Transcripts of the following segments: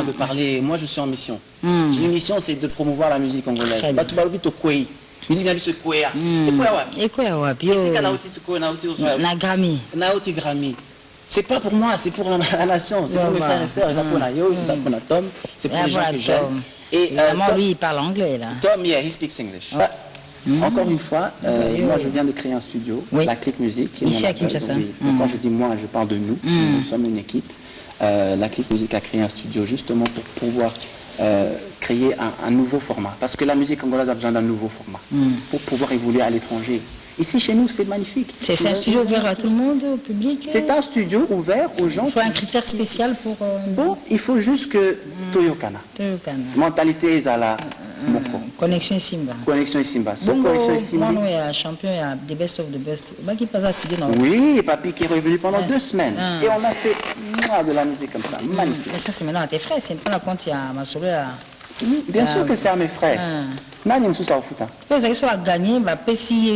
moi de parler. Moi, je suis en mission. J'ai une mission, c'est de promouvoir la musique congolaise. Musique na biso kwea. Et quoi wapi? Na Grammy. Naoti Grammy. C'est pas pour moi, c'est pour la nation, c'est pour mes frères et sœurs. Japon Tom, c'est pour les gens que j'aime. Et évidemment, lui, il parle anglais là. Tom, yeah, he speaks English. Encore une fois, moi je viens de créer un studio, la Click Music. Ici à Kinshasa. Quand je dis moi, je parle de nous. Nous sommes une équipe. La Click Music a créé un studio justement pour pouvoir créer un nouveau format. Parce que la musique congolaise a besoin d'un nouveau format pour pouvoir évoluer à l'étranger. Ici, chez nous, c'est magnifique. C'est un studio ouvert à tout le monde, au public? C'est un studio ouvert aux gens. Il faut un critère spécial pour... Bon, il faut juste que Toyokana. Mentalité à la... Connexion Simba. Connexion Simba. Connexion Simba. Moi, il y a champion, il y a the best of the best. Qui passe à studio, non? Oui, Papi qui est revenu pendant 2 semaines. Et on a fait de la musique comme ça. Magnifique. Mais ça, c'est maintenant à tes frères. C'est pas la compte, il y a ma solo. Bien sûr que c'est à mes frères. Nani msusa ufuta. Parce que ça a gagné, bah pesi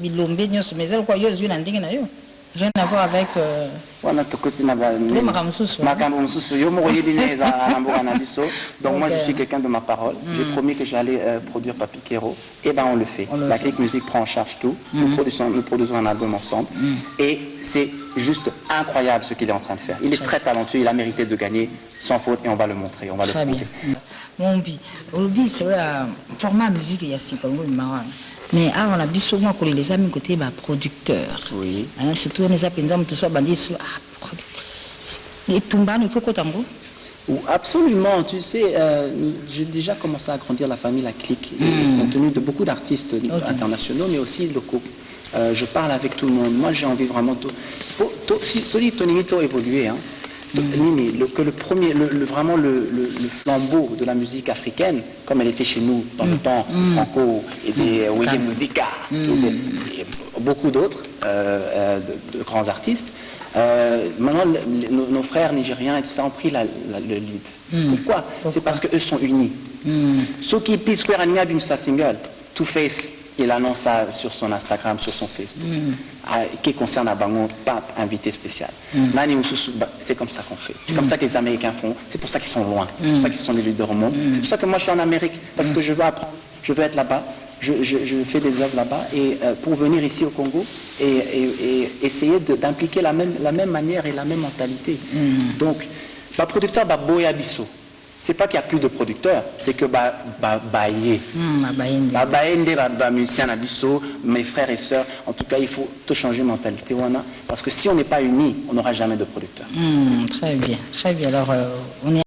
bilombe nyos mais elle quoi yo zui na ndenge na yo. Rien à voir avec wana tokoti na ba makambo msusu yo mo yebi neza na mboka na biso. Donc moi je suis quelqu'un de ma parole. J'ai promis que j'allais produire Papi Kero et ben on le fait. La Click Music prend en charge tout. Nous produisons un album ensemble et c'est juste incroyable ce qu'il est en train de faire. Il est très talentueux, il a mérité de gagner sans faute et on va le montrer, on va le prouver. Mon bi, aujourd'hui sur la format musique il y a si comme marrant. Mais on a bien souvent que les amis côté bah producteur. Oui. Surtout on les appelle tout ça bandit et Tumba il faut quoi tango? Absolument, tu sais, j'ai déjà commencé à grandir la famille La Click, compte tenu de beaucoup d'artistes internationaux, mais aussi locaux. Je parle avec tout le monde. Moi, j'ai envie vraiment de... Tonimito évolué, hein. Que le premier, vraiment le flambeau de la musique africaine, comme elle était chez nous dans le temps franco et des Wege Musica, et beaucoup d'autres de grands artistes. Maintenant, nos frères nigériens et tout ça ont pris le lead. Pourquoi? C'est parce qu'eux sont unis. Ceux qui pisent Square Ania Bimsa Single, Two Face, il annonce ça sur son Instagram, sur son Facebook. Qui concerne Abango, pape, invité spécial. C'est comme ça qu'on fait. C'est comme ça que les Américains font. C'est pour ça qu'ils sont loin. C'est pour ça qu'ils sont les leaders au monde. C'est pour ça que moi je suis en Amérique. Parce que je veux apprendre. Je veux être là-bas. Je fais des œuvres là-bas. Et pour venir ici au Congo et essayer d'impliquer la même manière et la même mentalité. Donc, le producteur Boya Bisso. C'est pas qu'il n'y a plus de producteurs, c'est que musicien Abisso, mes frères et sœurs, en tout cas il faut tout changer de mentalité, parce que si on n'est pas unis, on n'aura jamais de producteurs. Très bien, très bien. Alors on est